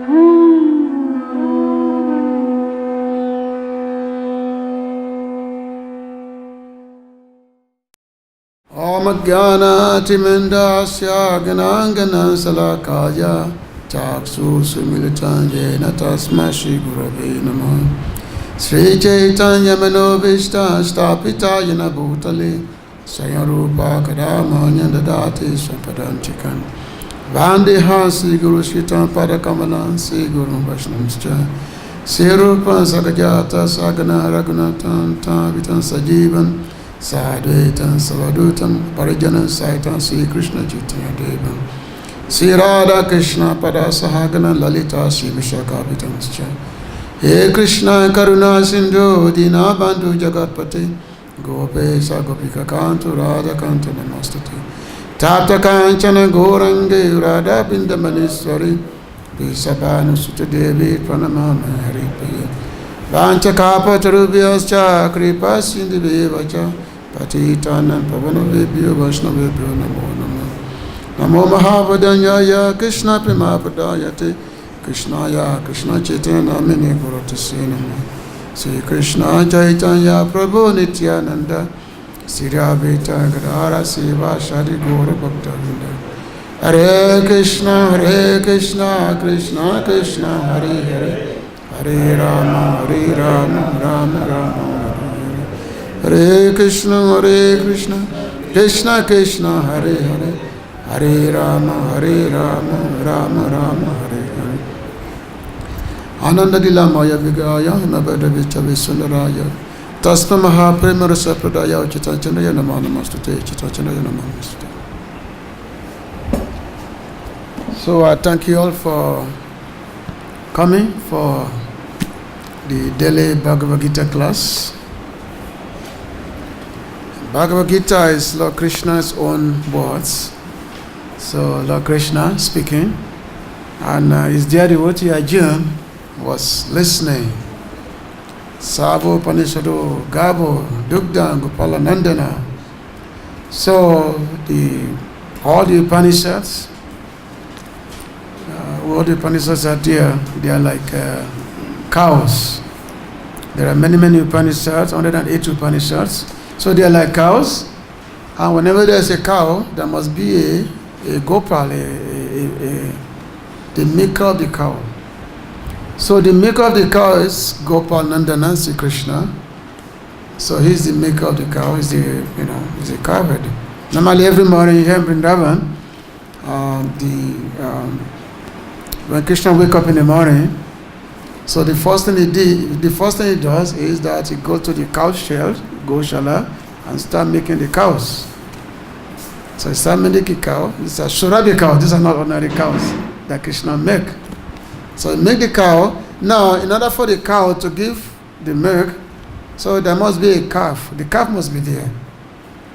Om Jnana-timindasya Ganangana Salakaya Chaksu Sumilitanjena Tasma Shri Gurave Namah Sri Chaitanya Manovishta Stapita Yana Bhutale Sayarupa Kadamanya Dadati Sampadanchikan Vandeha Sri Guru Shritam Padakamalan Sri Guru Vaishnamscha Sri Rupa Sakajata Sagana Raghunatan Tavitan Sajivan Sadvaitan Savadutam Parijanan Saitan Sri Krishna Chaitanya Devam Sri Radha Krishna Pada Sahagana Lalita Sri Vishakavitanscha He Krishna Karuna Sindhu Dina Bandhu Jagatpati Gopesa Gopika Kantu Radha Kanta Namastati Tapta Kanchana Gorange Radha Bindamaniswari Visabhanu Sutta Devi Pranamama Haripriya Vancha Kapa Tarubhyascha Kripa Sindhivevacha Patitanam Pavanavebhyo Vaishnavebhyo Namo Namo Namo Mahavadanyaya Krishna Premapadayate Krishnaya Krishna Chaitanya Namini Gurutase Namo Sri Krishna Chaitanya Prabhu Nityananda Sri Advaita Gadara Seva Shadi Gaura Bhakta-vrinda Hare Krishna Krishna Krishna Hare Hare Hare Rama Rama Rama Hare Krishna Krishna Krishna Hare Hare Hare Rama Rama Rama Hare Hare Ananda Dilamaya Vigaya Himabada Vichavi Sundaraya Tasma Mahaprema Rasa Pradaya Chitachanaya Namana Mastate Chitachanaya Namana Mastate. So I thank you all for coming for the daily Bhagavad-Gita class. Bhagavad-Gita is Lord Krishna's own words. So Lord Krishna speaking, and his dear devotee Arjuna was listening. Savo Panishado Gabo Dugda Gopala Nandana. So all the Upanishads are there. They are like cows. There are many Upanishads, 108 Upanishads. So they are like cows. And whenever there is a cow, there must be a Gopal, the maker of the cow. So the maker of the cow is Gopal Nandana Sri Krishna. So he's the maker of the cow. He's a cowherd. Normally every morning here in Vrindavan, when Krishna wake up in the morning, so the first thing he does is that he goes to the cow shed, Goshala, and start making the cows. So he start making cow. These are Shurabi cows. These are not ordinary cows that Krishna make. So he make the cow. Now, in order for the cow to give the milk, so there must be a calf. The calf must be there.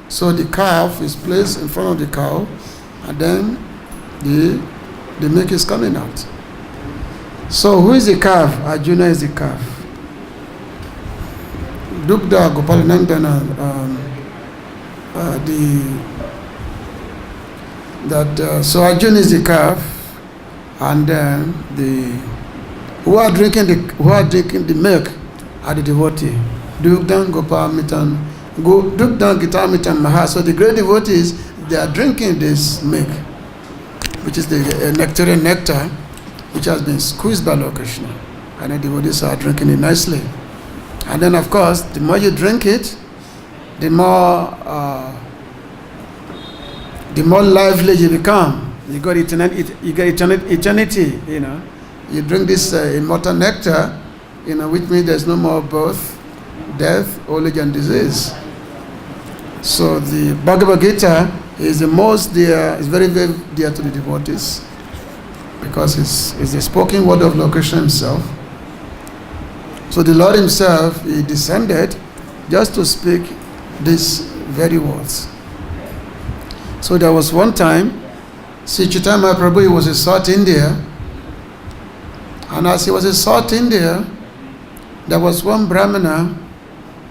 So the calf is placed in front of the cow, and then the milk is coming out. So who is the calf? Arjuna is the calf. Dugda Gopalanandana, so Arjuna is the calf, and then who are drinking the milk are the devotee. Dugdan Gopamitan, Dugdan Gitamitan Maha. So the great devotees, they are drinking this milk, which is the nectarian nectar, which has been squeezed by Lord Krishna. And the devotees are drinking it nicely. And then, of course, the more you drink it, the more lively you become. You got eternity, you know. You drink this immortal nectar, you know, which means there's no more birth, death, old age, and disease. So the Bhagavad-Gita is the most dear, is very, very dear to the devotees, because it's the spoken word of Lord Krishna himself. So the Lord himself, he descended just to speak these very words. So there was one time, Sri Chaitanya Mahaprabhu, he was in South India, and as he was in South India, there was one Brahmana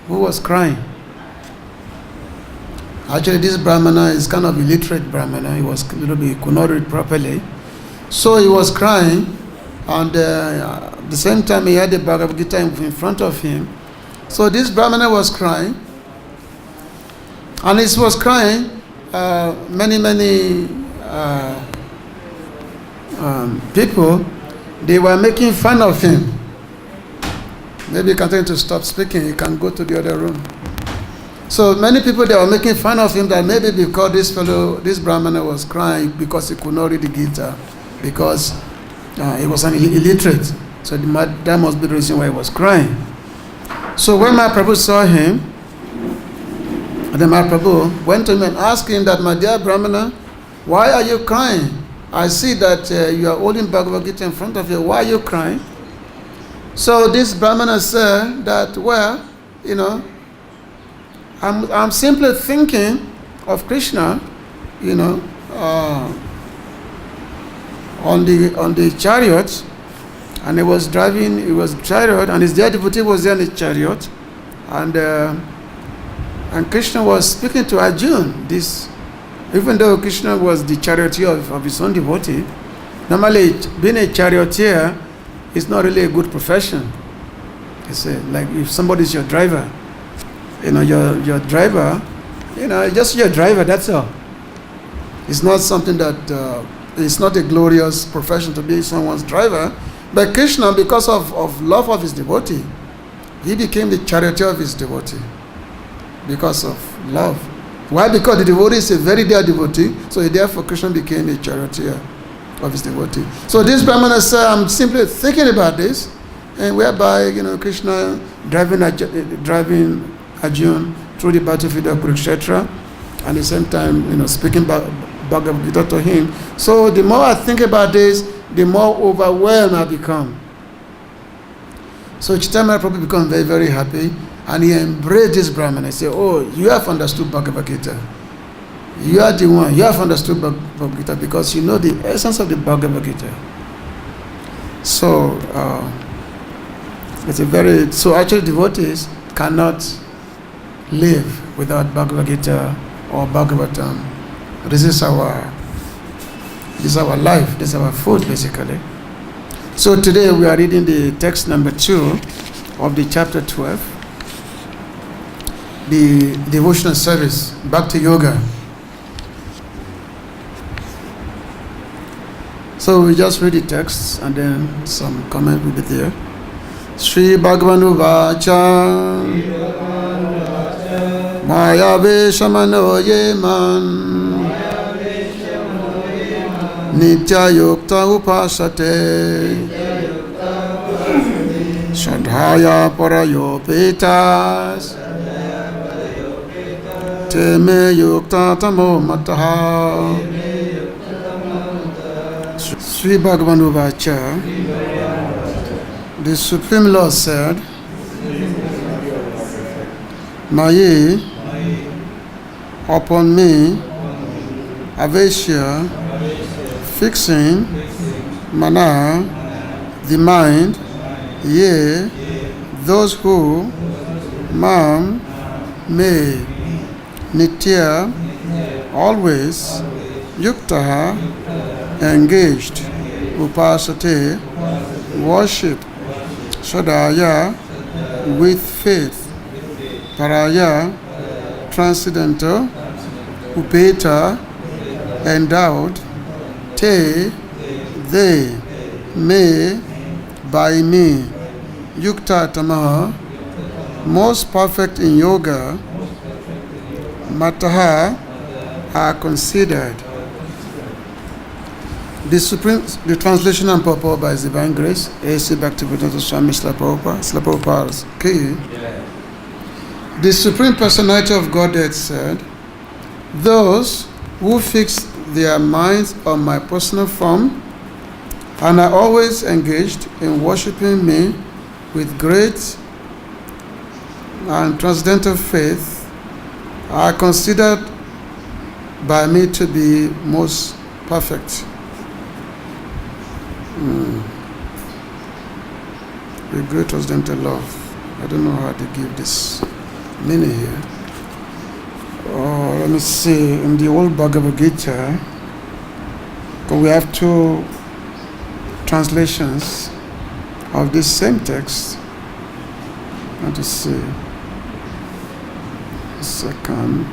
who was crying. Actually, this Brahmana is kind of illiterate Brahmana. He was a little bit, he could not read properly. So he was crying, And at the same time, he had the Bhagavad-Gita in front of him. So this Brahmana was crying. And he was crying. Many people, they were making fun of him. Maybe you can tell him to stop speaking. He can go to the other room. So many people, they were making fun of him that maybe because this Brahmana was crying because he could not read the Gita, because he was an illiterate. So that must be the reason why he was crying. So when Mahaprabhu saw him, then Mahaprabhu went to him and asked him that, my dear Brahmana, why are you crying? I see that you are holding Bhagavad-Gita in front of you. Why are you crying? So this Brahmana said that, well, I'm simply thinking of Krishna, on the chariot, and he was chariot, and his dear devotee was there in the chariot, and Krishna was speaking to Arjuna. Even though Krishna was the charioteer of his own devotee, normally being a charioteer is not really a good profession. It's like if somebody is your driver, your driver, just your driver, that's all. It's not something that, it's not a glorious profession to be someone's driver. But Krishna, because of love of his devotee, he became the charioteer of his devotee. Because of love. Why? Because the devotee is a very dear devotee, so therefore Krishna became a charioteer of his devotee. So this Brahmana said, I'm simply thinking about this, and whereby Krishna driving Arjuna through the battlefield of Kurukshetra, and at the same time speaking Bhagavad-Gita to him. So the more I think about this, the more overwhelmed I become. So Chaitanya Mahaprabhu became very, very happy, and he embraced this Brahmana. He said, oh, you have understood Bhagavad-Gita. You are the one. You have understood Bhagavad-Gita because you know the essence of the Bhagavad-Gita. So so actually devotees cannot live without Bhagavad-Gita or Bhagavatam. This is our life. This is our food, basically. So today we are reading the text number 2 of the chapter 12, the devotional service, bhakti-yoga. So we just read the text and then some comment will be there. Sri Bhagavanu Vacha Maya Veshamano Yeman Nitya Yukta Upasate Shadhaya Parayopetas Teme Yukta Tamo Mataha. Sri Bhagavanu Vacha, the Supreme Lord said, Maye upon me, Avesya, fixing, Mana, the mind, Ye, those who, Mam, may, Nitya, always, Yuktaha, engaged, Upasate, worship, Shadaya, with faith, Paraya, transcendental, Upeta, endowed, Te, they, may, by me, Yukta Tamaha, most perfect in yoga, Mataha, are considered. The translation and purport by His Divine Grace, A.C. Bhaktivedanta Swami Srila Prabhupada's key. The Supreme Personality of Godhead said, those who fix their minds on my personal form and are always engaged in worshipping me with great and transcendental faith are considered by me to be most perfect. With great transcendental love. I don't know how to give this meaning here. Oh, let me see. In the old Bhagavad-Gita, we have two translations of this same text. Let us see. A second.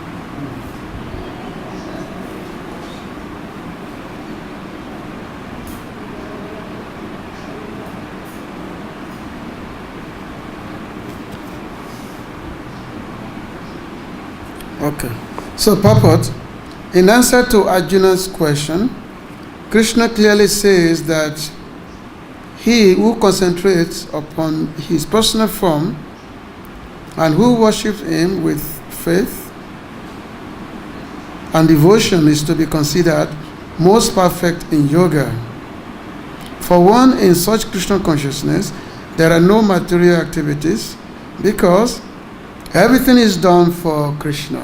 Okay. So, purport. In answer to Arjuna's question, Krishna clearly says that he who concentrates upon his personal form and who worships him with faith and devotion is to be considered most perfect in yoga. For one in such Krishna consciousness, there are no material activities because everything is done for Krishna.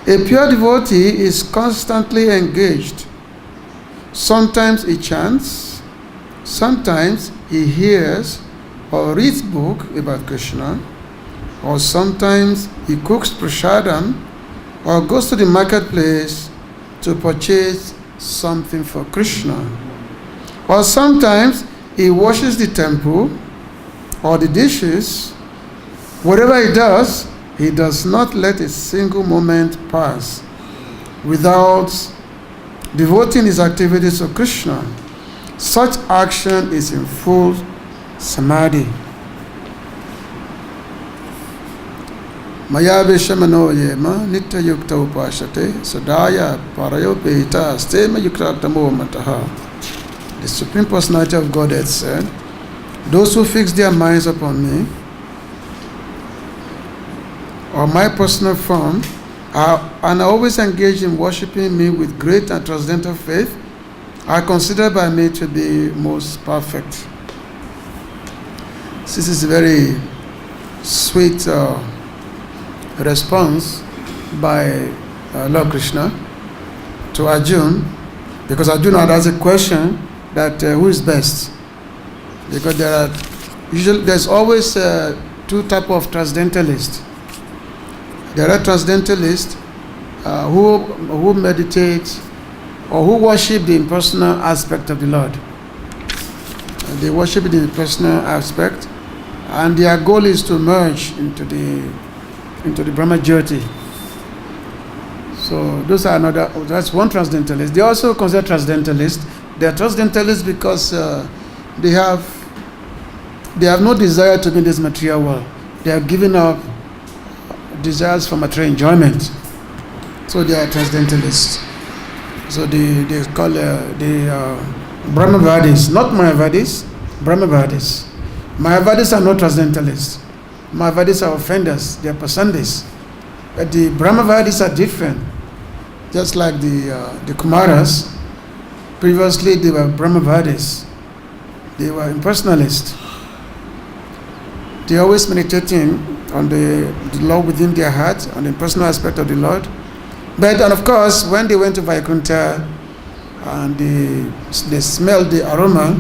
A pure devotee is constantly engaged. Sometimes he chants, sometimes he hears or reads book about Krishna, or sometimes he cooks prasadam or goes to the marketplace to purchase something for Krishna. Or sometimes he washes the temple or the dishes. Whatever he does not let a single moment pass without devoting his activities to Krishna. Such action is in full samadhi. Maya Veshamano Yema Nitya Yukta Upashate Sadaya Parayopeta Stema Yukraktamo Mataha. The Supreme Personality of Godhead said, those who fix their minds upon me or my personal form and are always engaged in worshipping me with great and transcendental faith are considered by me to be most perfect. This is a very sweet response by Lord Krishna to Arjuna, because Arjuna has a question that who is best? Because there's always two types of transcendentalists. There are transcendentalists who meditate or who worship the impersonal aspect of the Lord. They worship the impersonal aspect, and their goal is to merge into the Brahma Jyoti. So that's one transcendentalist. They also consider transcendentalists. They are transcendentalists because they have no desire to be in this material world. They are giving up desires for material enjoyment. So they are transcendentalists. So they call the Brahmavadis, not Mayavadis, Brahmavadis. Mayavadis are not transcendentalists. Mayavadis are offenders, they are pasandis. But the Brahmavadis are different. Just like the Kumaras, previously they were Brahmavadis. They were impersonalists. They are always meditating on the Lord within their heart, on the personal aspect of the Lord. But and of course, when they went to Vaikuntha and they smelled the aroma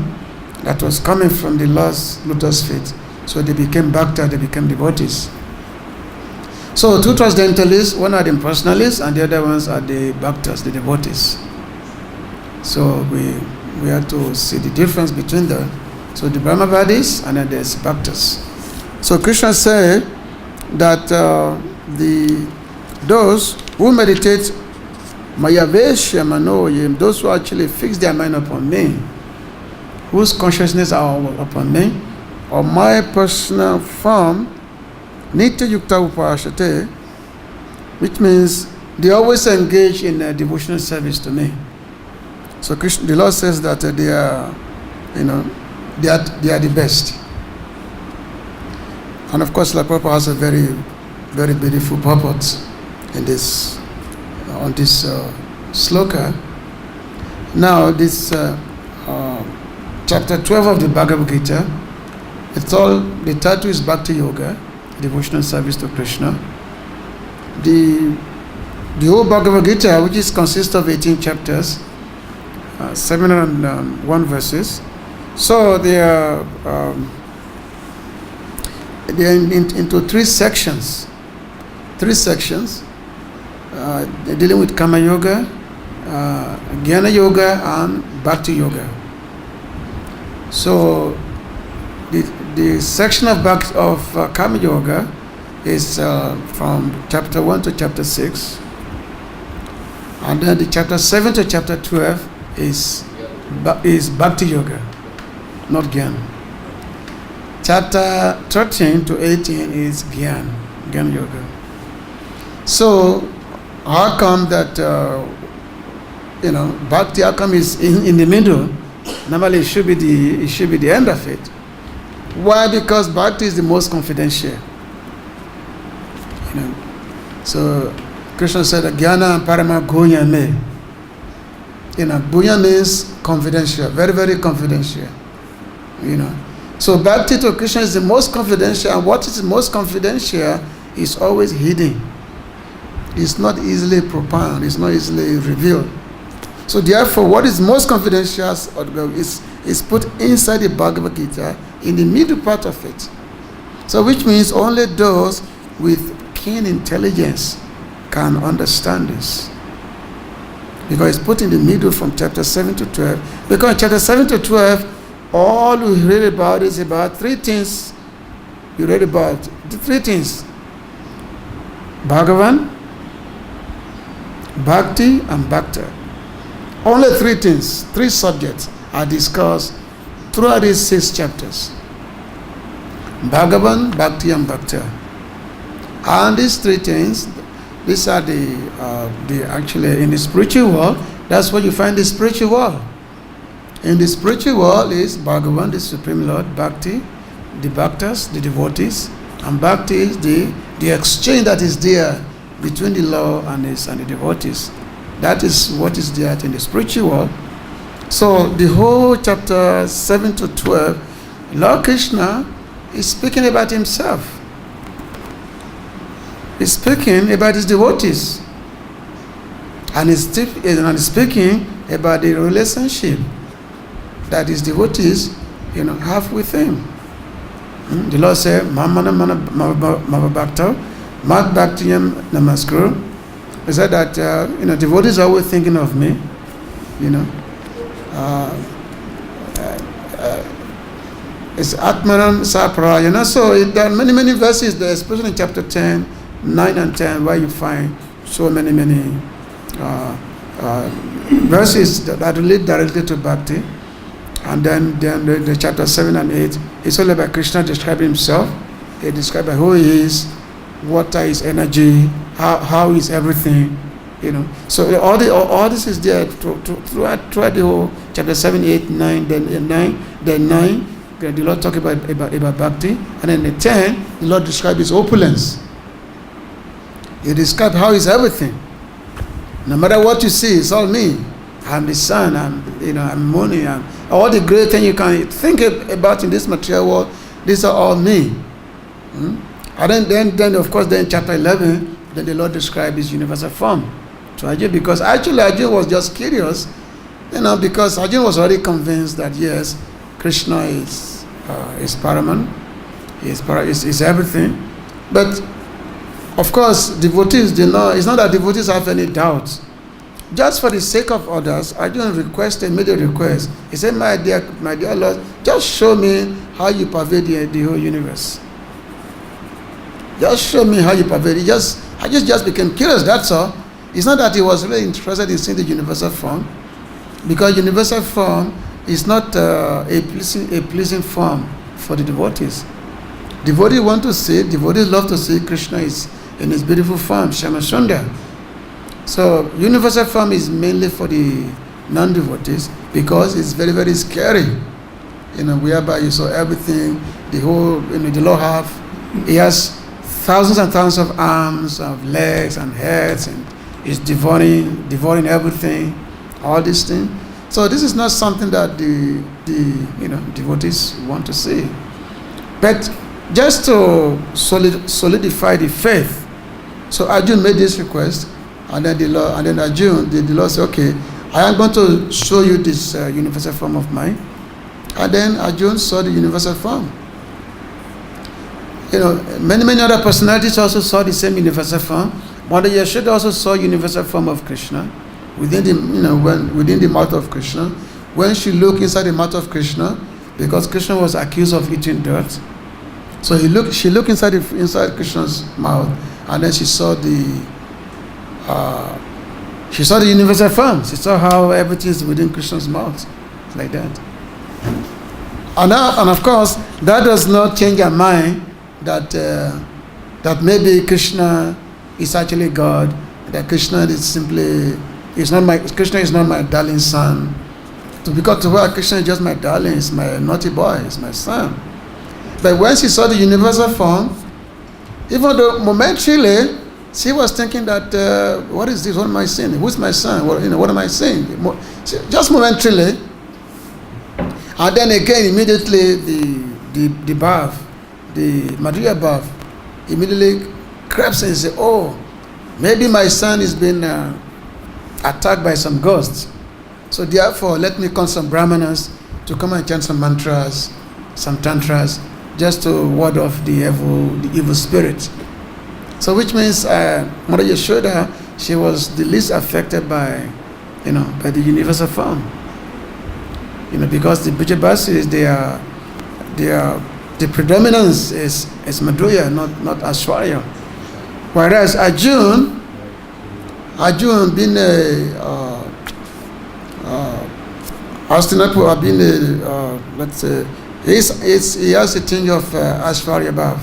that was coming from the Lord's lotus feet, so they became bhakta, they became devotees. So two transcendentalists, one are the impersonalists and the other ones are the bhaktas, the devotees. So we have to see the difference between them. So the Brahmavadis and then there's bhaktas. So Krishna said that those who meditate Mayaveshya Manoyim, those who actually fix their mind upon me, whose consciousness are upon me, or my personal form, Nitya Yukta Upashate, which means they always engage in a devotional service to me. So Krishna, the Lord says that they are the best. And of course, La Prabhupada has a very, very beautiful purport in this, on this sloka. Now, this chapter 12 of the Bhagavad-Gita, the title is Bhakti-yoga, devotional service to Krishna. The whole Bhagavad-Gita, which consists of 18 chapters, 701 verses. So they are into three sections. Dealing with Kama Yoga, Jnana Yoga, and Bhakti Yoga. So the section of Karma Yoga is from chapter 1 to chapter 6, and then the chapter 7 to chapter 12 is bhakti-yoga, not Gyan. Chapter 13 to 18 is Gyan Yoga. So how come that bhakti, how come is in the middle? Normally it should be the end of it. Why? Because bhakti is the most confidential. So Krishna said Jnana Parama Gunya Me. Gunya means confidential, very, very confidential. So bhakti to Krishna is the most confidential, and what is most confidential is always hidden. It's not easily propounded, it's not easily revealed. So therefore, what is most confidential is put inside the Bhagavad-Gita, in the middle part of it. So which means only those with keen intelligence can understand this. Because it's put in the middle from chapter 7 to 12. Because in chapter 7 to 12, all we read about is about three things. You read about the three things: Bhagavan, Bhakti, and Bhakta. Only three things, three subjects are discussed throughout these 6 chapters: Bhagavan, Bhakti, and Bhakta. And these three things, these are the actually in the spiritual world. That's what you find the spiritual world. In the spiritual world is Bhagavan, the Supreme Lord; Bhakti, the Bhaktas, the devotees; and Bhakti is the exchange that is there between the Lord and the devotees. That is what is there in the spiritual world. So the whole chapter 7 to 12, Lord Krishna is speaking about himself. He's speaking about his devotees. And he's speaking about the relationship that his devotees have with him. The Lord said, Mamana Mavabhakta, Mat Bhaktiyam Namaskuru. He said that devotees are always thinking of me. It's Atmanam Saprayana. So there are many verses there, especially in chapter 10, 9 and 10, where you find so many verses that relate directly to bhakti. And then the chapter 7 and 8, it's all about Krishna describing himself. He describes who he is, what are his energy, how is everything, So all this is there throughout the whole chapter 7, 8, 9, then 9, the Lord talk about bhakti, and then the 10, the Lord describes his opulence. He describes how is everything. No matter what you see, it's all me. I'm the sun, I'm money, I'm all the great things you can think about in this material world, these are all me. And then of course, then chapter 11, then the Lord describes his universal form to Arjuna, because actually Arjuna was just curious, because Arjuna was already convinced that yes, Krishna is paramount, is everything. But of course, devotees, it's not that devotees have any doubts. Just for the sake of others, Arjuna made a request. He said, my dear Lord, just show me how you pervade the whole universe. Just show me how you pervade it. I just became curious, that's all. It's not that he was really interested in seeing the universal form, because universal form is not a pleasing form for the devotees. Devotees love to see Krishna is in his beautiful form, Shama Sundar. So universal form is mainly for the non-devotees, because it's very, very scary. Whereby you saw everything, the whole, the Lord he has thousands and thousands of arms, of legs and heads, and is devouring everything, all these things. So this is not something that the devotees want to see. But just to solidify the faith, so Arjuna made this request, and then the Lord said, okay, I am going to show you this universal form of mine. And then Arjuna saw the universal form. Many other personalities also saw the same universal form. Mother Yashoda also saw universal form of Krishna within the mouth of Krishna. When she looked inside the mouth of Krishna, because Krishna was accused of eating dirt. So she looked inside Krishna's mouth, and then she saw the universal form. She saw how everything is within Krishna's mouth, like that. And of course, that does not change her mind that maybe Krishna is actually God. That Krishna is Krishna is not my darling son. Because to her, Krishna is just my darling, is my naughty boy, is my son. But when she saw the universal form, even though momentarily she was thinking that, what is this? What am I saying? Who's my son? What am I saying? Just momentarily. And then again, immediately the bath, the Madhurya bath, immediately creeps in and says, oh, maybe my son is being attacked by some ghosts. So therefore, let me call some brahmanas to come and chant some mantras, some tantras, just to ward off the evil spirit. So which means Mother Yashoda, she was the least affected by the universal form. Because the Bhujabasis, the predominance is Madhurya, not Ishwara. Whereas Arjun being Hastinapur, being let's say, he has a tinge of Ishwara above.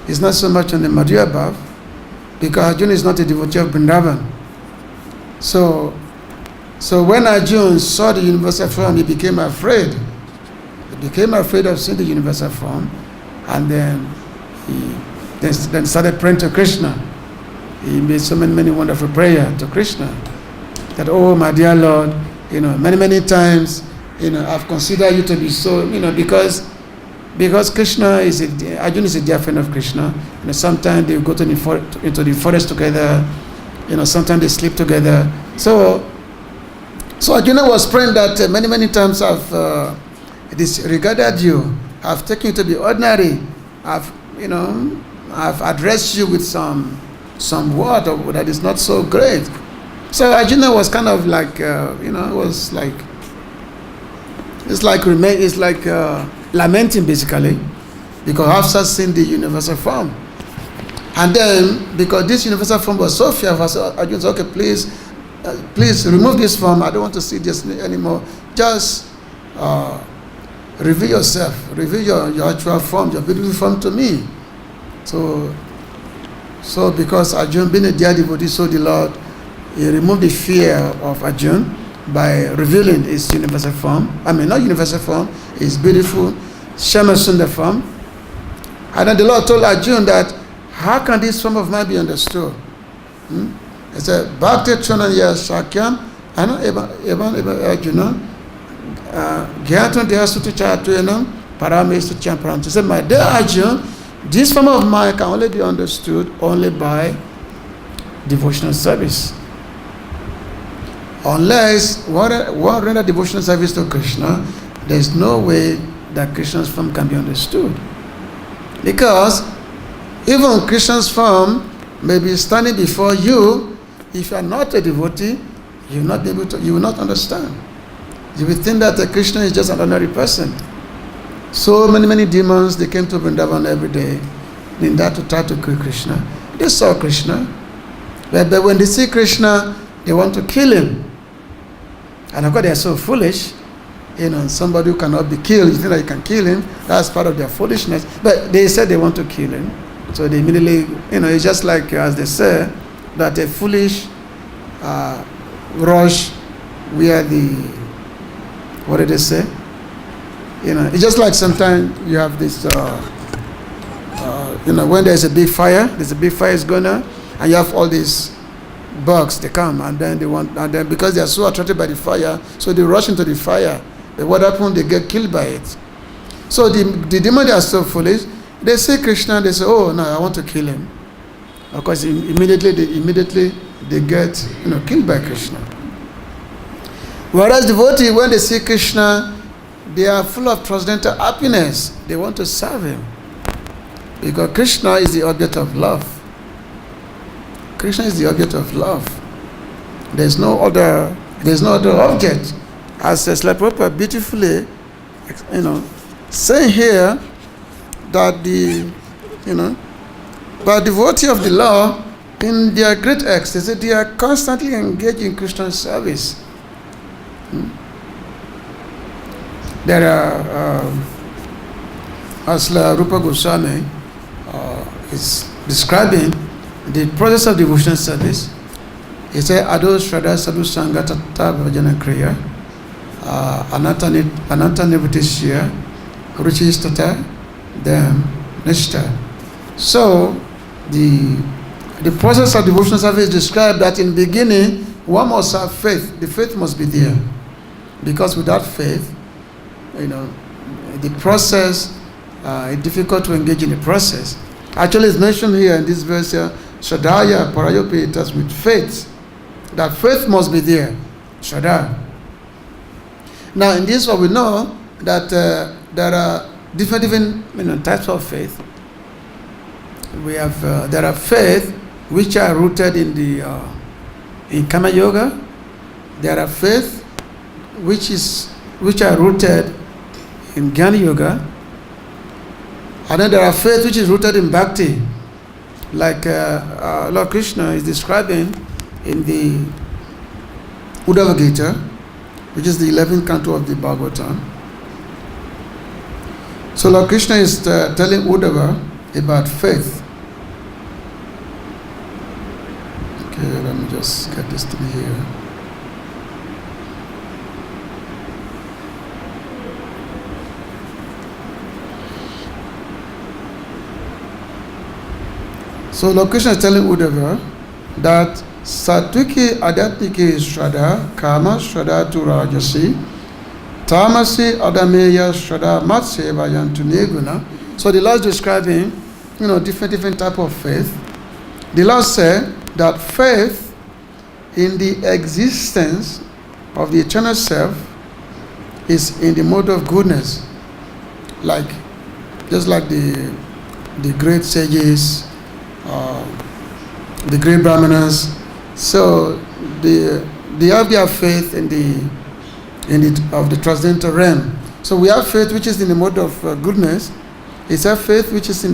It's not so much on the Madhurya above, because Arjun is not a devotee of Vrindavan. So when Arjun saw the universal form, he became afraid. He became afraid of seeing the universal form, and then he started praying to Krishna. He made so many wonderful prayers to Krishna. That, oh my dear Lord, many times, I've considered you to be so, because Krishna Arjuna is a dear friend of Krishna. Sometimes they go into the forest together. Sometimes they sleep together. So Arjuna was praying that many times I've disregarded you. I've taken you to be ordinary. I've addressed you with some word that is not so great. So Arjuna was kind of like, it's like lamenting basically, because after seeing the universal form. And then, because this universal form was so fearful, so Arjuna said, okay, please remove this form. I don't want to see this anymore. Just reveal yourself, reveal your actual form, your beautiful form to me. So because Arjuna being a dear devotee, so the Lord, he removed the fear of Arjuna by revealing his universal form. Not universal form, his beautiful Shama Sundar form. And then the Lord told Arjuna that, how can this form of mine be understood? He said, Bhakti-yoga Shakyam, Arjuna, Gyatun Dehasutu Chatuyanam, Paramestu Champaram. He said, my dear Arjuna, this form of mine can only be understood only by devotional service. Unless one render devotional service to Krishna, there is no way that Krishna's form can be understood. Because even Krishna's form may be standing before you. If you are not a devotee, you will not understand. You will think that Krishna is just an ordinary person. So many demons, they came to Vrindavan every day in that to try to kill Krishna. They saw Krishna, but when they see Krishna, they want to kill him. And of course, they are so foolish. Somebody who cannot be killed, you think that you can kill him. That's part of their foolishness. But they said they want to kill him. So they immediately, it's just like, as they say, that a foolish rush where what did they say? It's just like sometimes you have this, when there's a big fire is going on, and you have all these bugs, they come, and then because they are so attracted by the fire, so they rush into the fire. But what happens? They get killed by it. So the demons are so foolish. They see Krishna, they say, oh no, I want to kill him. Of course, immediately they get killed by Krishna. Whereas devotees, when they see Krishna, they are full of transcendental happiness. They want to serve him. Because Krishna is the object of love. Krishna is the object of love. There's no other object. As Srila Prabhupada beautifully saying here that but devotee of the law, in their great ecstasy, they are constantly engaged in Christian service. There are, as Rupa Goswami is describing the process of devotional service, he said, Ado Shraddha Sadhu Sangha Tata Vajana Kriya, Ananta Nivritishya, Ruchistata, then Nishta. So, the process of devotional service described that in the beginning, one must have faith. The faith must be there. Because without faith, the process, it's difficult to engage in the process. Actually, it's mentioned here in this verse here, Shraddhaya Parayopitas, with faith. That faith must be there. Shraddha. Now, in this one, we know that there are different types of faith. We have there are faith which are rooted in Kama Yoga. There are faith which are rooted in Jnana Yoga, and then there are faith which is rooted in Bhakti, like Lord Krishna is describing in the Bhagavad-Gita, which is the 11th canto of the Bhagavatam. So Lord Krishna is telling Uddhava about faith. Okay, let me just get this thing here. So Lord Krishna is telling Uddhava that Sattviki Adatmiki Shraddha, Kama Shraddha tu Rajasi, Tamasi Adameya Shraddha Matseva Yantuneguna. So the Lord is describing, different type of faith. The Lord said that faith in the existence of the eternal self is in the mode of goodness, just like the great sages, the great brahmanas. So they have their faith in the transcendental realm. So we have faith which is in the mode of goodness. It's a faith which is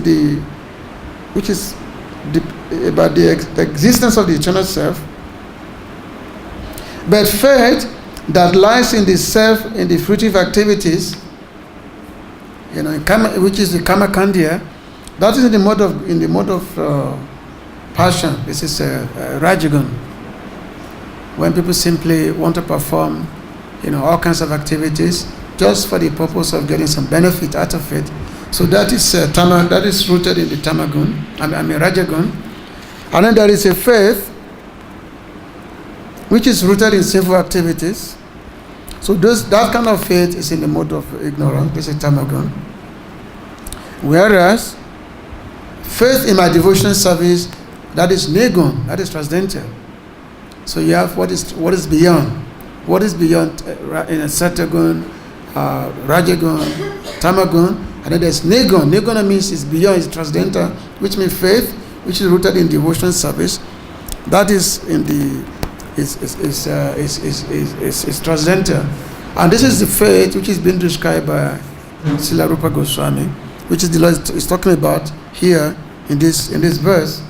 about the existence of the eternal self. But faith that lies in the self, in the fruitive activities, which is the Kama Kandya, that is in the mode of passion. This is Rajagun. When people simply want to perform, all kinds of activities just for the purpose of getting some benefit out of it. So that is that is rooted in the Tamagun, Rajagun. And then there is a faith which is rooted in sinful activities. So that kind of faith is in the mode of ignorance. This is Tamagun. Whereas faith in my devotional service, that is Negun, that is transcendental. So you have what is beyond. What is beyond Satagun, Rajagun, Tamagun, and then there's Negun. Negun means it's beyond, it's transcendental, which means faith, which is rooted in devotional service. That is in the is transcendental. And this is the faith which is being described by Srila Rupa Goswami, which is the Lord is talking about here in this verse.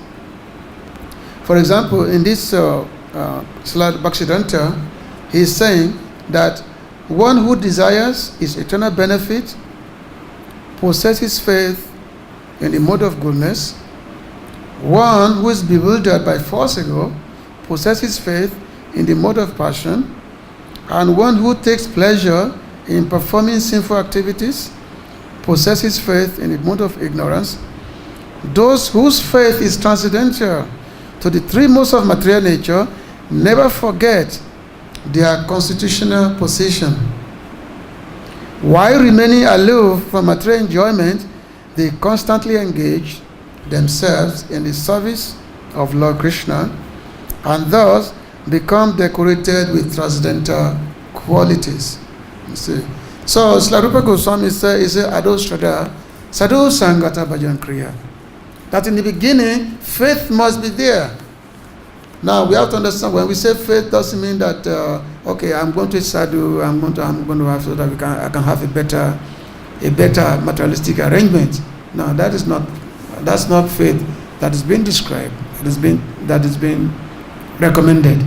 For example, in this Srila Bhaksidanta, he is saying that one who desires his eternal benefit possesses faith in the mode of goodness. One who is bewildered by false ego possesses faith in the mode of passion. And one who takes pleasure in performing sinful activities possesses faith in the mode of ignorance. Those whose faith is transcendental to the three modes of material nature never forget their constitutional position. While remaining aloof from material enjoyment, they constantly engage themselves in the service of Lord Krishna and thus become decorated with transcendental qualities. You see. So Srila Rupa Goswami says, Ado Shraddha Sadhu Sangata Bhajan Kriya. That in the beginning, faith must be there. Now we have to understand, when we say faith, doesn't mean that okay, I'm going to sadhu, I'm going to have so that I can have a better materialistic arrangement. No, that's not faith that is being described. That is being recommended.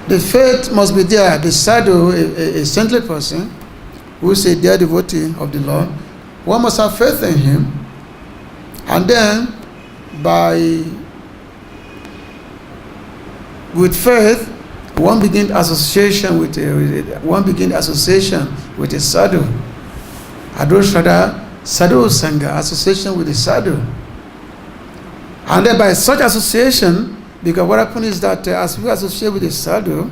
The faith must be there. The sadhu, a saintly person, who is a dear devotee of the Lord, one must have faith in him, and then with faith, one begins association with a sadhu. Adoshrada sadhu sangha, association with a sadhu. And then by such association, because what happens is that as we associate with a sadhu,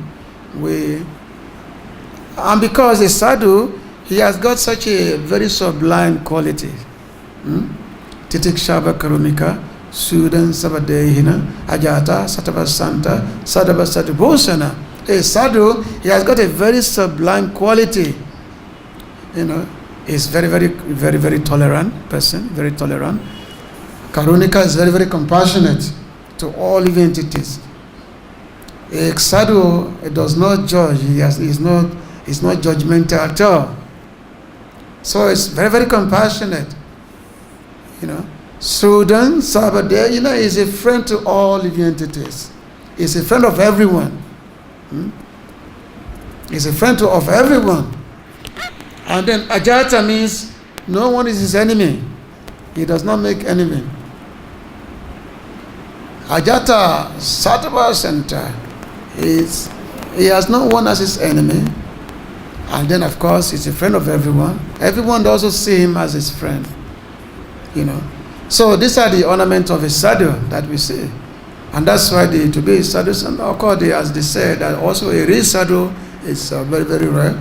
and because a sadhu, he has got such a very sublime quality. Titik Shava Karumika, Sudan Sabadehina, Ajata, Satava Santa, Sadava Satibosana. A sadhu, he has got a very sublime quality. He's very, very, very, very tolerant person, very tolerant. Karunika is very, very compassionate to all living entities. A sadhu does not judge, he's not judgmental at all. So it's very, very compassionate. Sudan Sabade, is a friend to all living entities. He's a friend of everyone. He's a friend of everyone. And then Ajata means no one is his enemy. He does not make enemy. Ajata Satava Center he has no one as his enemy. And then of course he's a friend of everyone. Everyone also see him as his friend. So these are the ornaments of a sadhu that we see. And that's why to be a sadhu, and of course as they said, that also a real sadhu is very, very rare.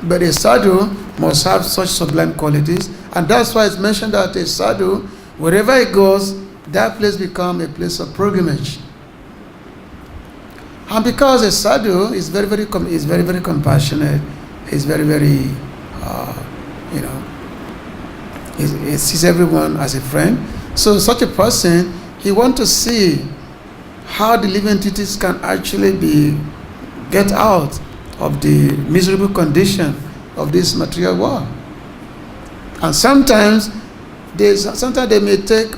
But a sadhu must have such sublime qualities. And that's why it's mentioned that a sadhu, wherever he goes, that place becomes a place of pilgrimage. And because a sadhu is very, very compassionate, is very, very, he sees everyone as a friend. So such a person, he wants to see how the living entities can actually get out of the miserable condition of this material world. And sometimes they may take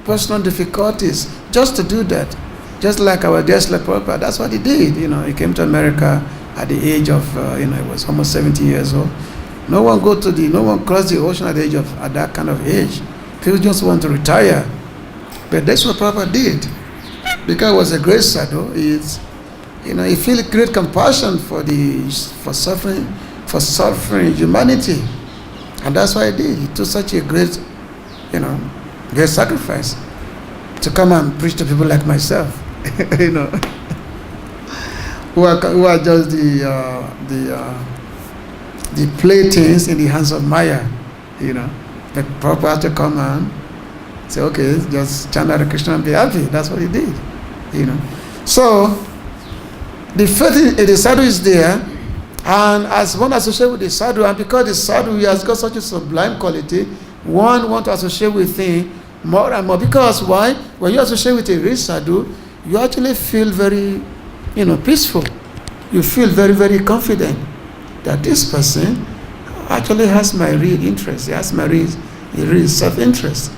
personal difficulties just to do that. Just like our dear Prabhupada, that's what he did. He came to America at the age of, he was almost 70 years old. No one crossed the ocean at that kind of age. People just want to retire. But that's what Prabhupada did. Because he was a great sadhu, he felt great compassion for suffering humanity. And that's why he did. He took such a great sacrifice to come and preach to people like myself, who are just the playthings in the hands of Maya, The Prabhupada had to come and say, okay, just chant Hare Krishna and be happy. That's what he did, So, the faith in the sadhu is there, and as one associates with the sadhu, and because the sadhu, he has got such a sublime quality, one wants to associate with him more and more. Because why? When you associate with a real sadhu, you actually feel very, peaceful. You feel very, very confident that this person actually has my real interest. He has my real self-interest.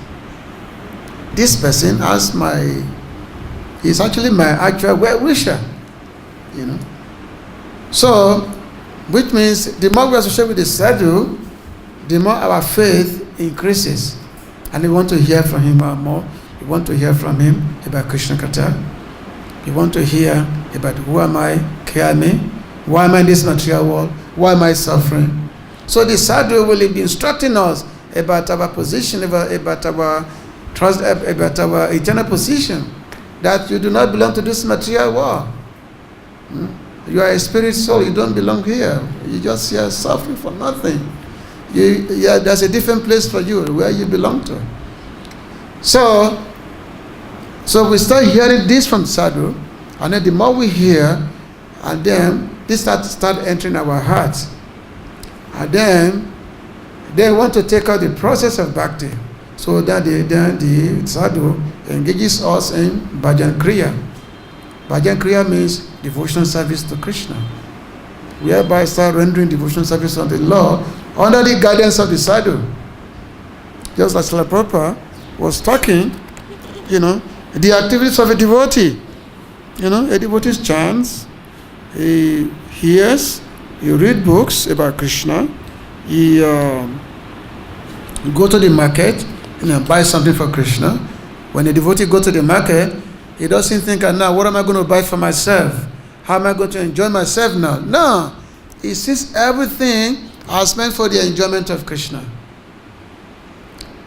This person is actually my actual well-wisher. So, which means the more we associate with the sadhu, the more our faith increases. And we want to hear from him more. We want to hear from him about Krishna Katha. We want to hear about who am I, Kyame, why am I in this material world, why am I suffering. So the sadhu will be instructing us about our position, about our trust, about our eternal position, that you do not belong to this material world. You are a spirit soul, you don't belong here. You just here suffering for nothing. There's a different place for you where you belong to. So we start hearing this from sadhu, and then the more we hear, and then this start entering our hearts. And then they want to take out the process of bhakti. So that the sadhu engages us in bhajan kriya. Bhajan kriya means devotional service to Krishna, whereby start rendering devotional service on the Lord under the guidance of the sadhu. Just as Srila Prabhupada was talking, the activities of a devotee. A devotee chants, he hears, he read books about Krishna, he go to the market, buy something for Krishna. When a devotee go to the market, he doesn't think, now what am I going to buy for myself? How am I going to enjoy myself now? No, he sees everything as meant for the enjoyment of Krishna.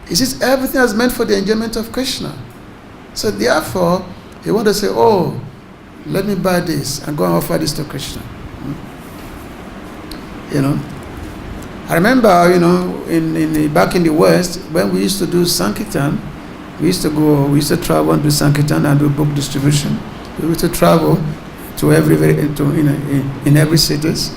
He sees everything as meant for the enjoyment of Krishna. So therefore, he want to say, oh, let me buy this and go and offer this to Krishna. I remember, back in the West, when we used to do Sankirtan, we used to travel and do Sankirtan and do book distribution. We used to travel to in every cities.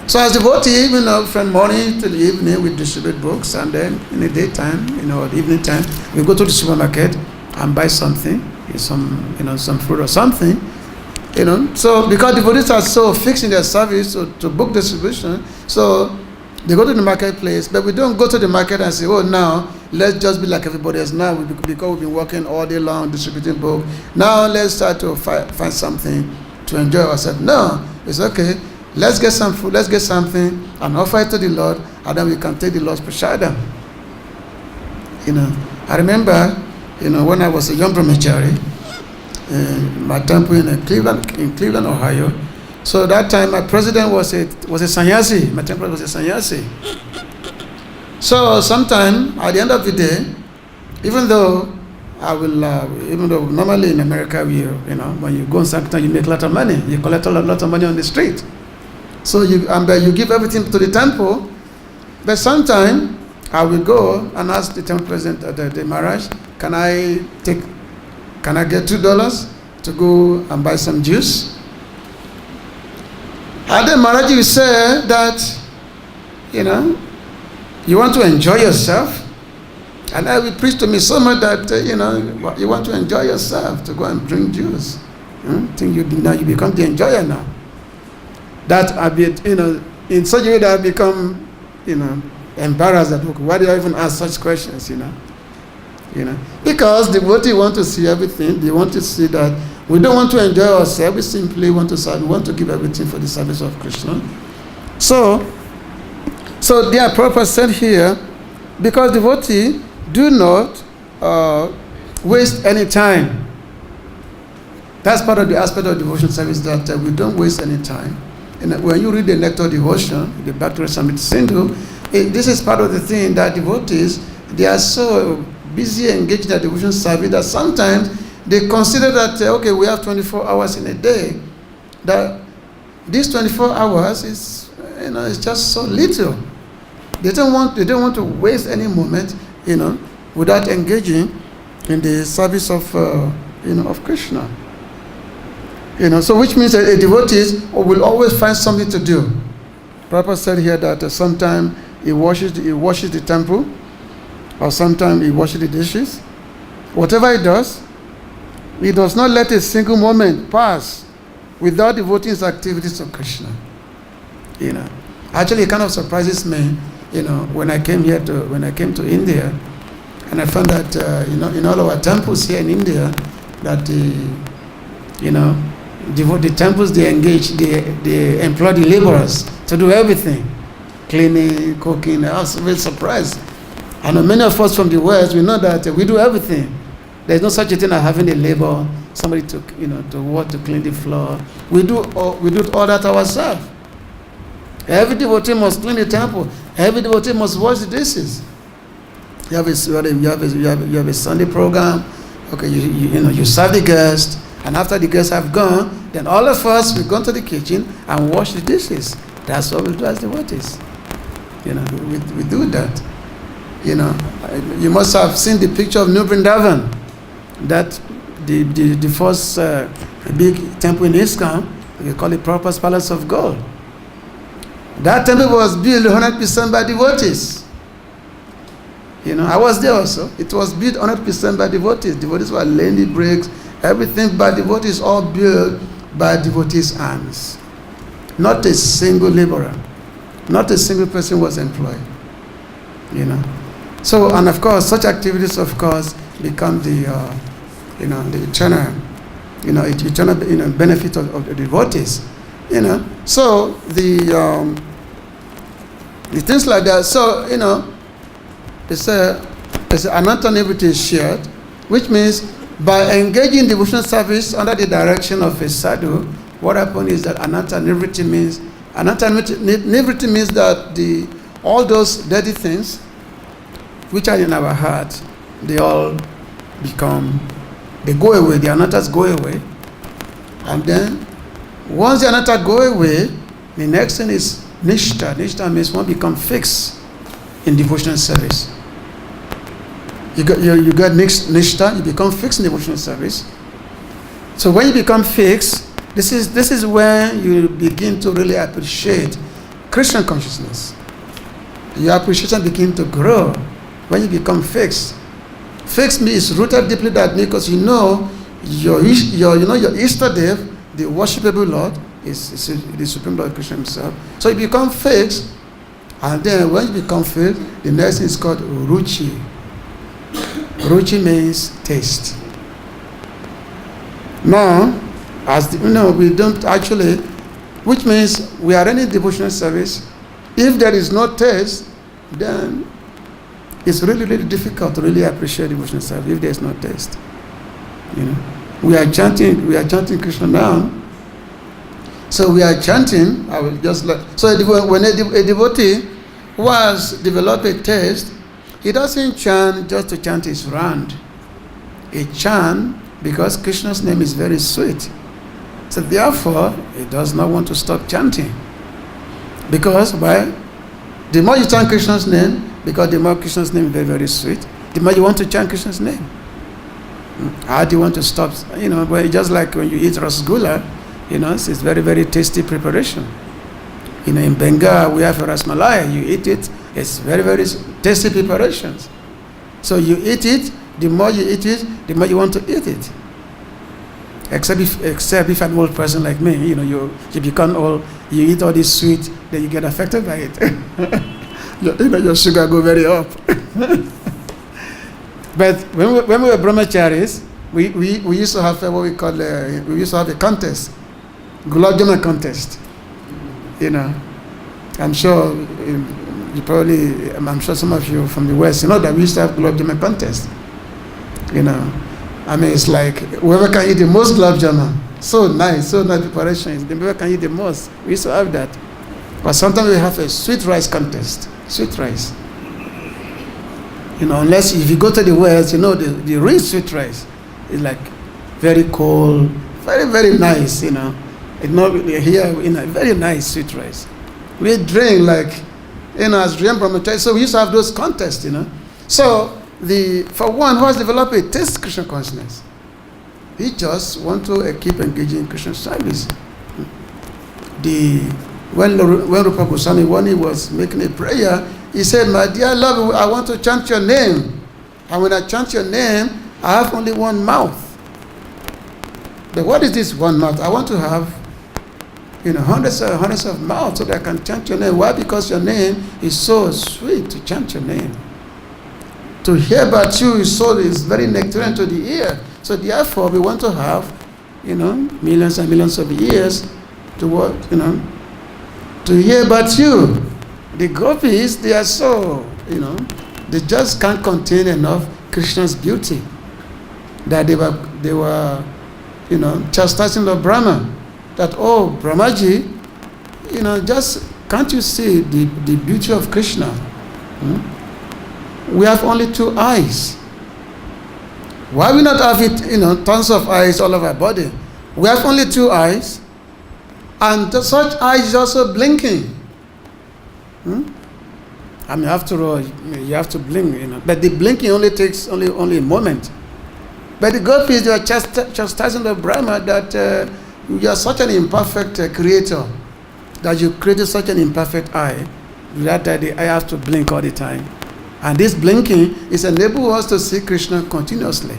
So as devotee, from morning till evening, we distribute books, and then in the daytime, the evening time, we go to the supermarket and buy something, some fruit or something, So because devotees are so fixed in their service to book distribution, so they go to the marketplace, but we don't go to the market and say, oh, now let's just be like everybody else. Now, because we've been working all day long distributing books, now let's try to find something to enjoy ourselves. No, it's okay. Let's get some food, let's get something and offer it to the Lord, and then we can take the Lord's prasadam. I remember, when I was a young brahmachari, my temple in Cleveland, Ohio. So that time my president was a sannyasi. My temple was a sannyasi. So sometime at the end of the day, even though normally in America when you go on Sankirtan, you make a lot of money. You collect a lot of money on the street. So you give everything to the temple. But sometime I will go and ask the temple president, the Maharaj, can I get $2 to go and buy some juice? And then Maharaj will say that, you want to enjoy yourself? And I will preach to me so much that, you want to enjoy yourself to go and drink juice. Think you become the enjoyer now. That I be, in such a way that I become, embarrassed that, why do I even ask such questions, Because devotees want to see everything. They want to see that we don't want to enjoy ourselves. We simply want to serve. We want to give everything for the service of Krishna. So the Prabhupada said here, because devotees do not waste any time. That's part of the aspect of devotion service, that we don't waste any time. And when you read the Nectar Devotion, the Bhakti Samhita Sindhu, this is part of the thing that devotees, they are so busy engaged in their devotion service that sometimes they consider that, okay, we have 24 hours in a day, that these 24 hours is, it's just so little. They don't want to waste any moment, without engaging in the service of, of Krishna. So which means that a devotee will always find something to do. Prabhupada said here that sometimes he washes the temple, or sometimes he washes the dishes. Whatever he does not let a single moment pass without devoting his activities to Krishna. Actually, it kind of surprises me, when I came to India, and I found that, in all our temples here in India, that the temples, they employ the laborers to do everything, cleaning, cooking. I was very surprised. I know many of us from the West, we know that we do everything. There's no such a thing as having a labor, somebody to work to clean the floor. We do all that ourselves. Every devotee must clean the temple. Every devotee must wash the dishes. You have a Sunday program. Okay, you serve the guests, and after the guests have gone, then all of us will go to the kitchen and wash the dishes. That's what we do as devotees. We do that. You must have seen the picture of New Vrindavan, that the first big temple in ISKCON, we call it Prabhupada's Palace of Gold. That temple was built 100% by devotees. I was there also. It was built 100% by devotees. Devotees were laying the bricks, everything by devotees, all built by devotees' hands. Not a single laborer, not a single person was employed. So, and of course, such activities, of course, become the eternal, eternal benefit of the devotees. So the things like that. So it's ananta nivritti is shared, which means by engaging in devotional service under the direction of a sadhu, what happens is that ananta nivritti means that all those dirty things which are in our heart, they all go away. The anattas go away, and then once the anatta go away, the next thing is nishta. Nishta means one become fixed in devotional service. You get nishta, you become fixed in devotional service. So when you become fixed, this is when you begin to really appreciate Christian consciousness. Your appreciation begins to grow when you become fixed. Fixed means rooted deeply that because your Ishtadev, the worshipable Lord, is the Supreme Lord Krishna himself. So you become fixed, and then when you become fixed, the next thing is called ruchi. Ruchi means taste. Now, we don't actually, which means we are running devotional service. If there is no taste, then it's really, really difficult to really appreciate devotional service if there is no taste. We are chanting Krishna now. So we are chanting. I will just when a devotee who has developed a taste, he doesn't chant just to chant his round. He chant because Krishna's name is very sweet. So therefore, he does not want to stop chanting. Because the more you chant Krishna's name, because the more Krishna's name is very, very sweet, the more you want to chant Krishna's name. How do you want to stop? But just like when you eat rasgulla, it's very, very tasty preparation. In Bengal, we have a rasmalai. You eat it, it's very, very tasty preparations. So you eat it, the more you eat it, the more you want to eat it. Except if I'm an old person like me, you become old, you eat all this sweet, then you get affected by it. Your sugar go very up. But when we were brahmacharis, we used to have what we call we used to have a contest, gulab jamun contest. I'm sure I'm sure some of you from the West that we used to have gulab jamun contest. It's like whoever can eat the most gulab jamun. So nice preparation. Whoever can eat the most. We used to have that. But sometimes we have a sweet rice contest. Sweet rice. Unless if you go to the West, the real sweet rice is like very cold, very, very nice, It's not here, very nice sweet rice. We drink like, as Drian Brahmachari, so we used to have those contests, So, for one who has developed a taste Krishna consciousness, he just want to keep engaging in Krishna service. When Rupa Goswami, when he was making a prayer, he said, "My dear Lord, I want to chant your name. And when I chant your name, I have only one mouth. But what is this one mouth? I want to have, hundreds of mouths so that I can chant your name. Why? Because your name is so sweet to chant your name. To hear about you is very nectarine to the ear. So therefore, we want to have, millions and millions of ears to what, to hear about you." The gopis, they are so, they just can't contain enough Krishna's beauty that they were chastising the Brahma that, "Oh, Brahmaji, just can't you see the beauty of Krishna? We have only 2 eyes. Why we not have it, tons of eyes all over our body? We have only 2 eyes, and such eyes is also blinking. After all, you have to blink, But the blinking only takes only a moment. But the gopis, they are chastising the Brahma that you are such an imperfect creator, that you created such an imperfect eye, that the eye has to blink all the time. And this blinking is enable us to see Krishna continuously.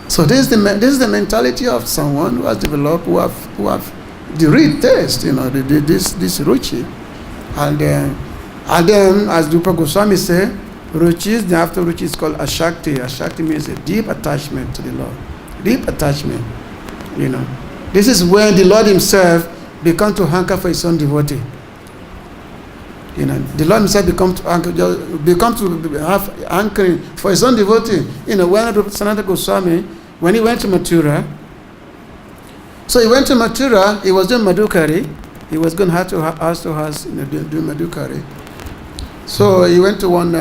So this is the mentality of someone who has developed, who have the real taste, this ruchi. And then as Rupa Goswami said, ruchi, after ruchi is called ashakti. Ashakti means a deep attachment to the Lord. Deep attachment. This is when the Lord himself becomes to hanker for his own devotee. The Lord himself become to have hankering for his own devotee. When Sanatana Goswami, when he went to Mathura, so he went to Mathura, he was doing Madhukari. He was going to have to house to house, do Madhukari. So he went to one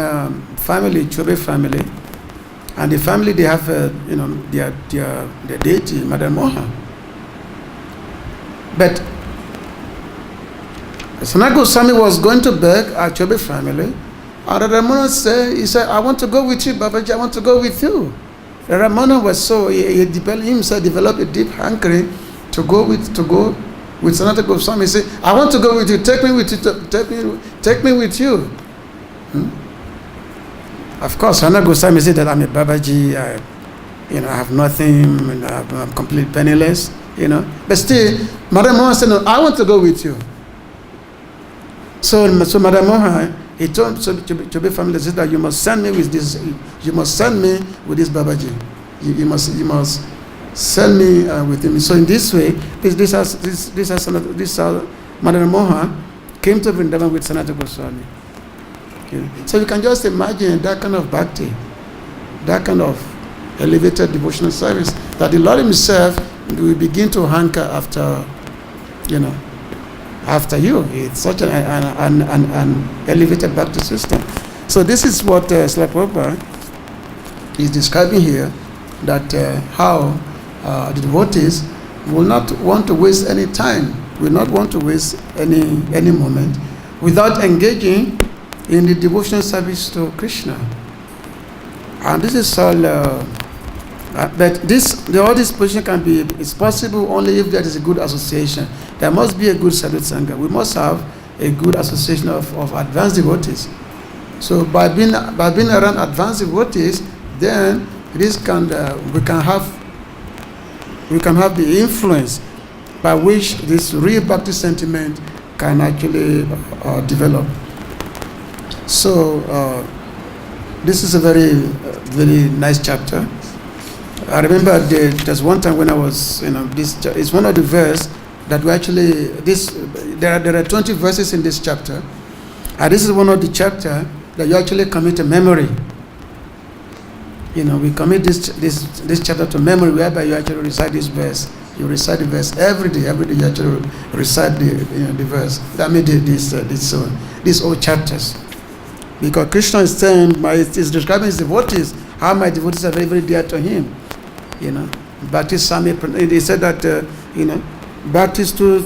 family, Chobe family, and the family, they have, their deity, Madan Mohan. But Sanatana Goswami was going to beg at Chobe family, and Ramana said, I want to go with you, Babaji, I want to go with you. Ramana was so, he developed a deep hankering to go with Sanatana Goswami. He said, I want to go with you, take me with you, take me with you. Of course, Sanatana Goswami said that I'm a Babaji, I have nothing, and I'm completely penniless, But still, Madam Mohan said, no, I want to go with you. So Madam Mohan, he told Chobe family that you must send me with this. You must send me with this Babaji. You must send me with him. So in this way, this Madam Mohan came to Vrindavan with Sanatana Goswami. So you can just imagine that kind of bhakti, that kind of elevated devotional service that the Lord himself will begin to hanker after, after you. It's such an elevated bhakti system. So this is what Srila Prabhupada is describing here, that how the devotees will not want to waste any time, will not want to waste any moment without engaging in the devotional service to Krishna. And this is all, but all this position is possible only if there is a good association. There must be a good sadhu sangha. We must have a good association of advanced devotees. So by being around advanced devotees, then we can have the influence by which this real bhakti sentiment can actually develop. So this is a very, very nice chapter. I remember there's one time when I was, this is one of the verses that we actually, there are 20 verses in this chapter, and this is one of the chapter that you actually commit to memory. We commit this chapter to memory, whereby you actually recite this verse. You recite the verse every day you actually recite the verse. That made these old chapters. Because Krishna is saying, is describing his devotees, how my devotees are very, very dear to him. Bhakti Sami, he said that, Bhakti to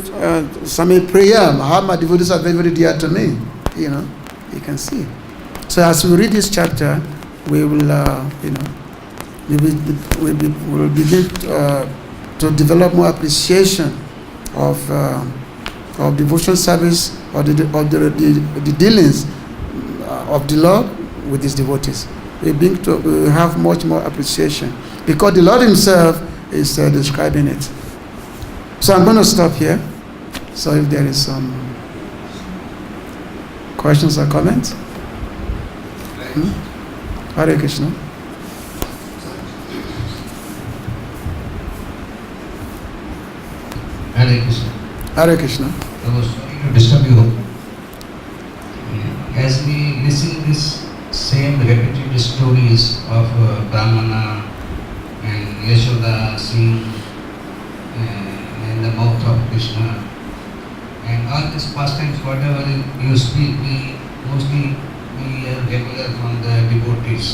Sami Priyam, how my devotees are very, very dear to me. You can see. So as we read this chapter, we will, we will begin to develop more appreciation of devotional service, or the dealings of the Lord with his devotees. We have much more appreciation because the Lord himself is describing it. So I'm going to stop here. So if there is some questions or comments. Hare Krishna. Hare Krishna. Hare Krishna. I was sorry to disturb you. As we listen this same repetitive stories of Brahmana and Yashoda sing in the mouth of Krishna, and all these pastimes, whatever you speak, mostly we are regular from the devotees.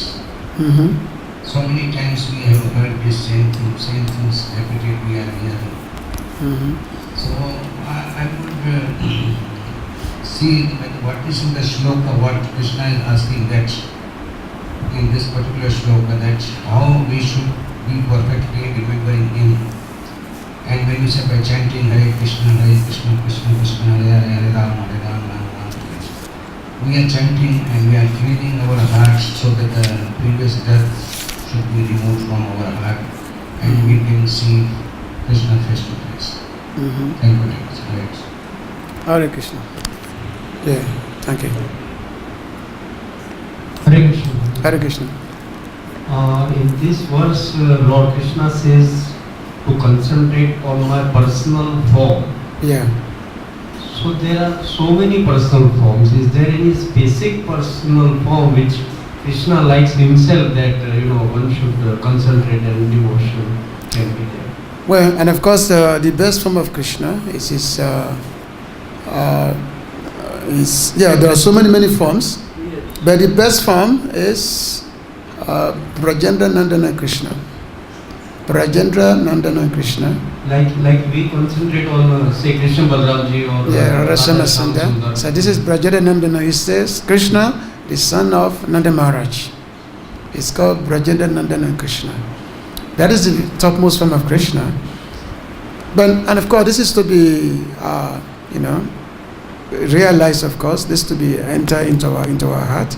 So many times we have heard this same things repeated, we are hearing. So I would see what is in the shloka, what Krishna is asking, that in this particular shloka, that how we should be perfectly remembering him. And when you say by chanting Hare Krishna, Krishna Krishna, Hare Hare, Hare Rama, Rama, Rama, we we are chanting and we are cleaning our hearts so that the previous death should be removed from our heart and we can see Krishna face to face. Thank you very much. Hare Krishna. Yeah, thank you. Hare Krishna. Hare Krishna. In this verse, Lord Krishna says to concentrate on my personal form. Yeah. So there are so many personal forms. Is there any specific personal form which Krishna likes himself that one should concentrate and devotion can be there? Well, and of course, the best form of Krishna is his. There are so many forms, but the best form is Brajendra Nandana Krishna. Brajendra Nandana Krishna. Like we concentrate on say Krishna Balramji or Rasana Sundar. So this is Brajendra Nandana. He says Krishna, the son of Nanda Maharaj. It's called Brajendra Nandana Krishna. That is the topmost form of Krishna. And of course, this is to be realized. Of course, this to be enter into our heart.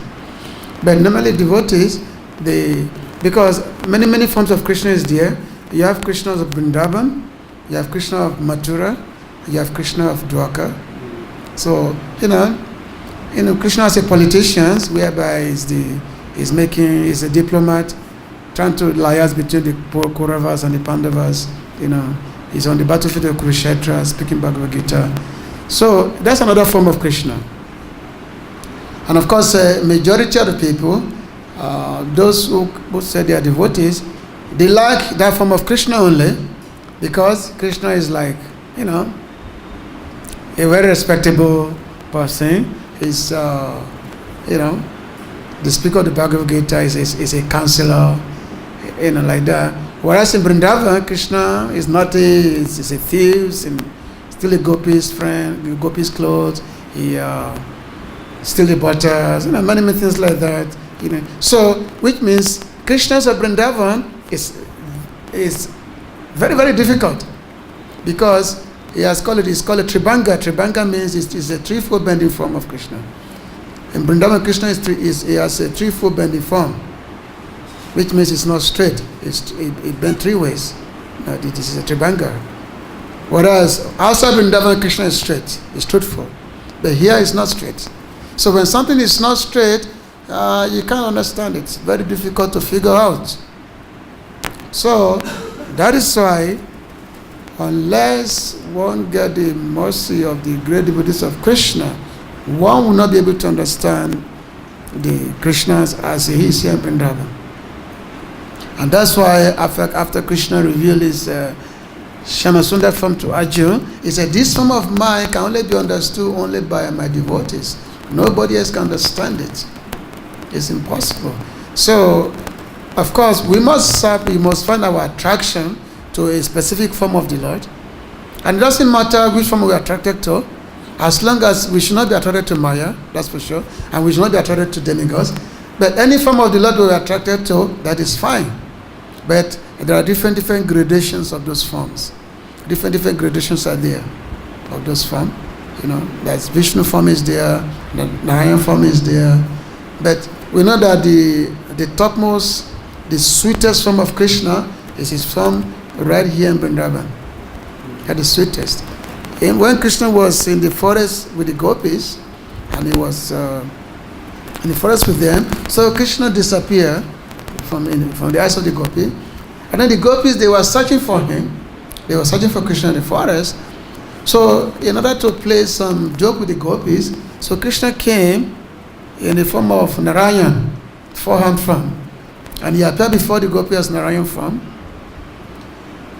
But normally devotees, because many forms of Krishna is there. You have Krishna of Vrindavan, you have Krishna of Mathura, you have Krishna of Dwarka. So Krishna as a politician, whereby he's a diplomat, trying to liaise between the Kauravas and the Pandavas. He's on the battlefield of Kurukshetra, speaking Bhagavad-Gita. So that's another form of Krishna. And of course, majority of the people, those who say they are devotees, they like that form of Krishna only, because Krishna is like, a very respectable person. He's, the speaker of the Bhagavad-Gita is a counselor, like that. Whereas in Vrindavan, Krishna is not is a thief, and still a gopi's friend, gopi's clothes, he still the butters, many things like that. So, which means Krishna's of Vrindavan is very, very difficult, because it's called a Tribhanga. Tribhanga means it's a threefold bending form of Krishna. In Vrindavan, Krishna he has a threefold bending form, which means it's not straight. It bent three ways. This is a Tribhanga. Whereas outside Vrindavan, Krishna is straight. It's truthful. But here it's not straight. So when something is not straight, you can't understand it. It's very difficult to figure out. So that is why, unless one get the mercy of the great devotees of Krishna, one will not be able to understand the Krishnas as he is here in Vrindavan. And that's why after Krishna revealed his Shyamasundar form to Arjuna, he said, this form of mine can only be understood only by my devotees. Nobody else can understand it. It's impossible. So, of course, we must find our attraction to a specific form of the Lord. And it doesn't matter which form we are attracted to, as long as we should not be attracted to Maya, that's for sure, and we should not be attracted to demigods. But any form of the Lord we are attracted to, that is fine. But there are different gradations of those forms. Different gradations are there of those forms. That's Vishnu form is there, the Narayan form is there. But we know that the topmost, the sweetest form of Krishna is his form right here in Vrindavan. At the sweetest. And when Krishna was in the forest with the gopis, and he was in the forest with them, so Krishna disappeared from the eyes of the gopi. And then the gopis, they were searching for him. They were searching for Krishna in the forest. So in order to play some joke with the gopis, so Krishna came in the form of Narayan, four-hand form. And he appeared before the gopis as Narayan form.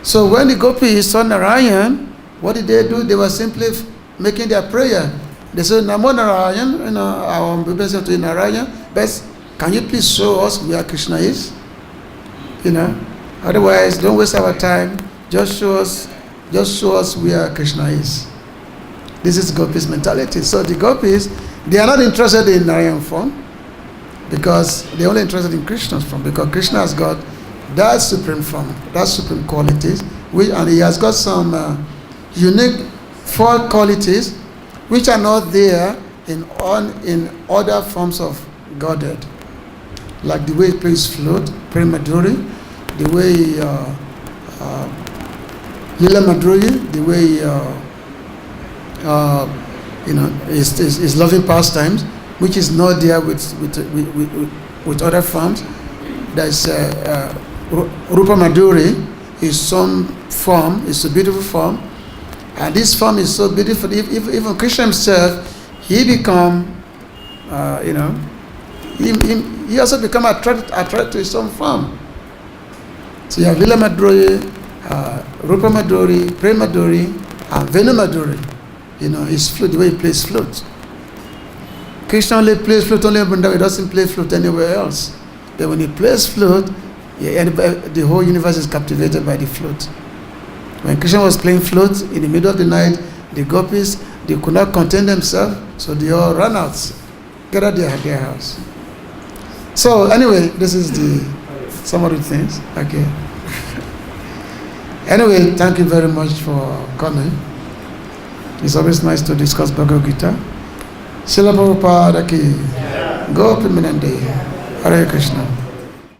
So when the gopis saw Narayan, what did they do? They were simply making their prayer. They said, Namo Narayan, our obeisance to Narayan, but can you please show us where Krishna is? Otherwise, don't waste our time. Just show us where Krishna is. This is gopis mentality. So the gopis, they are not interested in Narayan form, because they're only interested in Krishna's form, because Krishna has got that supreme form, that supreme qualities, and he has got some unique four qualities which are not there in other forms of Godhead, like the way he plays flute, Prema Madhuri, the way Lila Madhuri, the way his loving pastimes, which is not there with other forms. There's Rupa Madhuri is some form, it's a beautiful form, and this form is so beautiful. Even Krishna himself, he become, he also become attracted to his own form. So you have Lila Madhuri, Rupa Madhuri, Prema Madhuri, and Venu Madhuri. His flute, the way he plays flute. Krishna only plays flute only in Vrindavan, he doesn't play flute anywhere else. But when he plays flute, the whole universe is captivated by the flute. When Krishna was playing flute in the middle of the night, the gopis, they could not contain themselves, so they all ran out, get out their house. So anyway, this is some of the things. Okay. Anyway, thank you very much for coming. It's always nice to discuss Bhagavad-Gita. Srila Prabhupada ki Gopi Minande. Hare Krishna.